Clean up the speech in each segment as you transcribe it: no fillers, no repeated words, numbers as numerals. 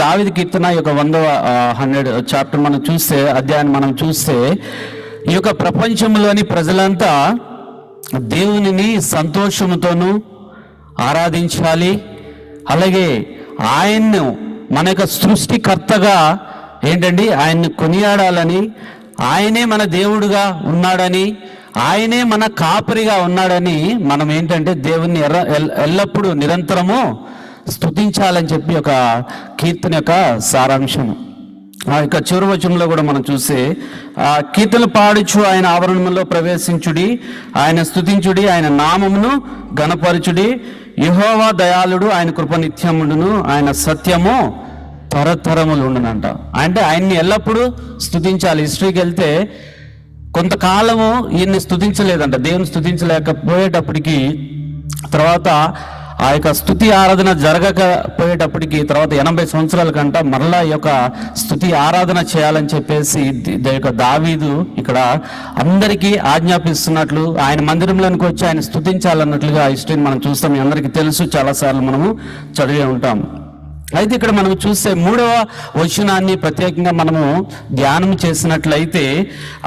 దావీదు కీర్తన ఈ యొక్క 100 చాప్టర్ మనం చూస్తే, అధ్యాయాన్ని మనం చూస్తే, ఈ యొక్క ప్రపంచంలోని ప్రజలంతా దేవునిని సంతోషంతోనూ ఆరాధించాలి. అలాగే ఆయన్ను మన యొక్క సృష్టికర్తగా ఏంటండి ఆయన్ని కొనియాడాలని, ఆయనే మన దేవుడుగా ఉన్నాడని, ఆయనే మన కాపరిగా ఉన్నాడని మనం ఏంటంటే దేవుణ్ణి ఎల్లప్పుడూ నిరంతరము స్తుతించాలని చెప్పి ఒక కీర్తన యొక్క సారాంశం. ఆ యొక్క చివరి వచనంలో కూడా మనం చూస్తే, కీర్తనలు పాడుచు ఆయన ఆవరణంలో ప్రవేశించుడి, ఆయన స్తుతించుడి, ఆయన నామమును గణపరచుడి. యెహోవా దయాళుడు, ఆయన కృప నిత్యముండును, ఆయన సత్యము తరతరములు ఉండునంట. అంటే ఆయన్ని ఎల్లప్పుడూ స్తుతించాలి. హిస్టరీకి వెళ్తే కొంతకాలము ఈయన్ని స్తుతించలేదంట, దేవుని స్తుతించలేకపోయేటప్పటికి, తర్వాత ఆ యొక్క స్తుతి ఆరాధన జరగకపోయేటప్పటికి తర్వాత 80 సంవత్సరాల కంట మరలా ఈ యొక్క స్తుతి ఆరాధన చేయాలని చెప్పేసి యొక్క దావీదు ఇక్కడ అందరికీ ఆజ్ఞాపిస్తున్నట్లు, ఆయన మందిరంలోనికి వచ్చి ఆయన స్తుతించాలన్నట్లుగా హిస్టరీని మనం చూస్తాం. మీ అందరికీ తెలుసు, చాలాసార్లు మనము చదివే ఉంటాం. అయితే ఇక్కడ మనం చూస్తే 3వ వచనాన్ని ప్రత్యేకంగా మనము ధ్యానం చేసినట్లయితే,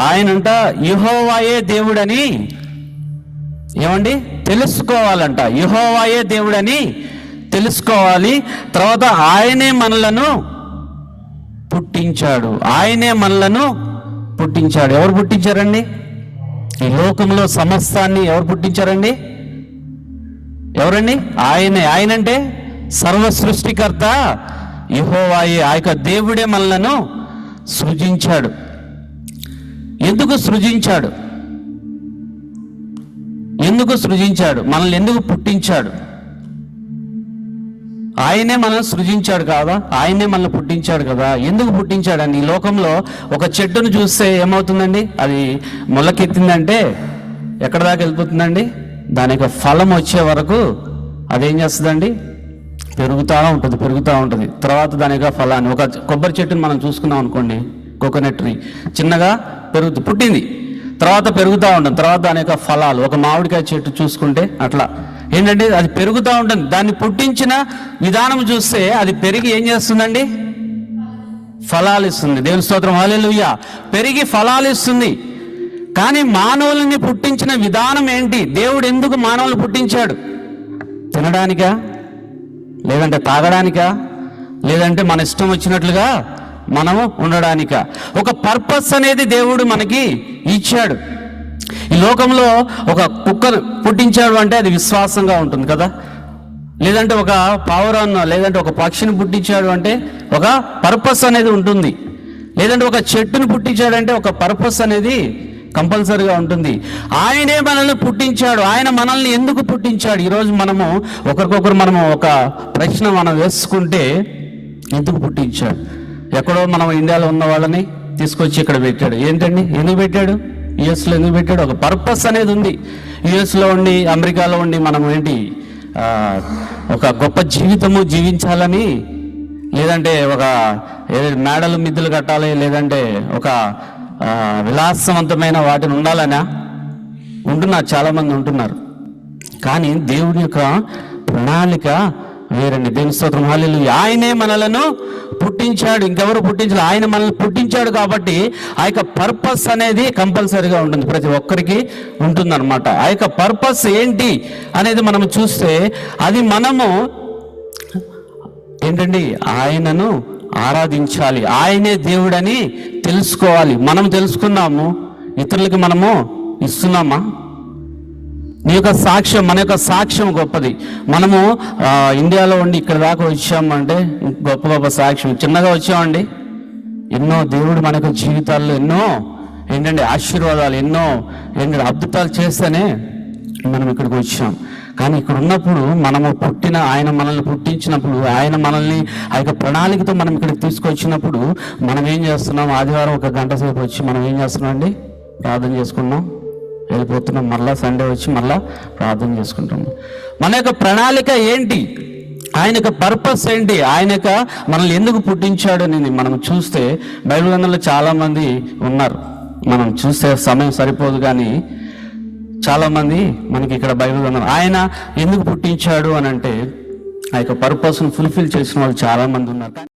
ఆయనంట యెహోవాయే దేవుడని ఏమండి తెలుసుకోవాలంట. యెహోవాయే దేవుడని తెలుసుకోవాలి. తర్వాత ఆయనే మనలను పుట్టించాడు, ఆయనే మనలను పుట్టించాడు. ఎవరు పుట్టించారండి? ఈ లోకంలో సమస్తాన్ని ఎవరు పుట్టించారండి? ఎవరండి? ఆయనే. ఆయనంటే సర్వ సృష్టికర్త యెహోవాయే. ఆ యొక్క దేవుడే మనలను సృజించాడు. ఎందుకు సృజించాడు? ఎందుకు సృజించాడు? మనల్ని ఎందుకు పుట్టించాడు? ఆయనే మనల్ని సృజించాడు కాదా? ఆయనే మనల్ని పుట్టించాడు కదా. ఎందుకు పుట్టించాడండి? ఈ లోకంలో ఒక చెట్టును చూస్తే ఏమవుతుందండి? అది మొలకెత్తిందంటే ఎక్కడ దాకా వెళ్ళిపోతుందండి? దాని యొక్క ఫలం వచ్చే వరకు అదేం చేస్తుందండి? పెరుగుతూ ఉంటుంది. తర్వాత దాని యొక్క ఫలాన్ని, ఒక కొబ్బరి చెట్టుని మనం చూసుకున్నాం అనుకోండి, కోకోనట్ ట్రీ చిన్నగా పుట్టింది, తర్వాత పెరుగుతూ ఉంటుంది, తర్వాత దాని యొక్క ఫలాలు. ఒక మామిడికాయ చెట్టు చూసుకుంటే అట్లా ఏంటంటే అది పెరుగుతూ ఉంటుంది. దాన్ని పుట్టించిన విధానం చూస్తే అది పెరిగి ఏం చేస్తుందండి? ఫలాలు ఇస్తుంది. దేవుని స్తోత్రం, హల్లెలూయా. పెరిగి ఫలాలు ఇస్తుంది. కానీ మానవుల్ని పుట్టించిన విధానం ఏంటి? దేవుడు ఎందుకు మానవులు పుట్టించాడు? తినడానికా? లేదంటే తాగడానికా? లేదంటే మన ఇష్టం వచ్చినట్లుగా మనము ఉండడానిక? ఒక పర్పస్ అనేది దేవుడు మనకి ఇచ్చాడు. ఈ లోకంలో ఒక కుక్కను పుట్టించాడు అంటే అది విశ్వాసంగా ఉంటుంది కదా. లేదంటే ఒక పావురాన్ని, లేదంటే ఒక పక్షిని పుట్టించాడు అంటే ఒక పర్పస్ అనేది ఉంటుంది. లేదంటే ఒక చెట్టును పుట్టించాడంటే ఒక పర్పస్ అనేది కంపల్సరీగా ఉంటుంది. ఆయనే మనల్ని పుట్టించాడు. ఆయన మనల్ని ఎందుకు పుట్టించాడు? ఈరోజు మనము ఒకరికొకరు మనము ఒక ప్రశ్న మనం వేసుకుంటే, ఎందుకు పుట్టించాడు? ఎక్కడో మనం ఇండియాలో ఉన్న వాళ్ళని తీసుకొచ్చి ఇక్కడ పెట్టాడు. ఏంటండి? ఎందుకు పెట్టాడు? యుఎస్లో ఎందుకు పెట్టాడు? ఒక పర్పస్ అనేది ఉంది. యుఎస్లో ఉండి, అమెరికాలో ఉండి మనం ఏంటి ఒక గొప్ప జీవితము జీవించాలని, లేదంటే ఒక మేడలు మిద్దెలు కట్టాలి, లేదంటే ఒక విలాసవంతమైన వాటిని ఉండాలనా? ఉంటున్నారు, చాలామంది ఉంటున్నారు. కానీ దేవుడి యొక్క ప్రణాళిక వేరండి. దేవుని స్తోత్రం, హల్లెలూయా. ఆయనే మనలను పుట్టించాడు, ఇంకెవరు పుట్టించాలి. ఆయన మనల్ని పుట్టించాడు కాబట్టి ఆ యొక్క పర్పస్ అనేది కంపల్సరీగా ఉంటుంది, ప్రతి ఒక్కరికి ఉంటుందన్నమాట. ఆ యొక్క పర్పస్ ఏంటి అనేది మనం చూస్తే, అది మనము ఏంటండి? ఆయనను ఆరాధించాలి, ఆయనే దేవుడని తెలుసుకోవాలి. మనం తెలుసుకున్నాము, ఇతరులకి మనము ఇస్తున్నామా? నీ యొక్క సాక్ష్యం, మన యొక్క సాక్ష్యం గొప్పది. మనము ఇండియాలో ఉండి ఇక్కడ దాకా వచ్చామంటే గొప్ప గొప్ప సాక్ష్యం. చిన్నగా వచ్చామండి, ఎన్నో దేవుడు మన యొక్క జీవితాల్లో ఎన్నో ఏంటంటే ఆశీర్వాదాలు, ఎన్నో ఏంటంటే అద్భుతాలు చేస్తేనే మనం ఇక్కడికి వచ్చాం. కానీ ఇక్కడ ఉన్నప్పుడు మనము ఆయన మనల్ని పుట్టించినప్పుడు, ఆయన మనల్ని ఆ యొక్క ప్రణాళికతో మనం ఇక్కడికి తీసుకొచ్చినప్పుడు మనం ఏం చేస్తున్నాం? ఆదివారం 1 గంట సేపు వచ్చి మనం ఏం చేస్తున్నాం అండి? ప్రార్థన చేసుకున్నాం, వెళ్ళిపోతున్నాం. మళ్ళా సండే వచ్చి మళ్ళా ప్రార్థన చేసుకుంటాము. మన యొక్క ప్రణాళిక ఏంటి? ఆయన యొక్క పర్పస్ ఏంటి? ఆయన యొక్క మనల్ని ఎందుకు పుట్టించాడు అనేది మనం చూస్తే బైబిల్ గ్రంథంలో చాలామంది ఉన్నారు. మనం చూస్తే సమయం సరిపోదు, కానీ చాలామంది మనకి ఇక్కడ బైబిల్ గ్రంథం ఆయన ఎందుకు పుట్టించాడు అని అంటే ఆ యొక్క పర్పస్ను ఫుల్ఫిల్ చేసిన వాళ్ళు చాలామంది ఉన్నారు.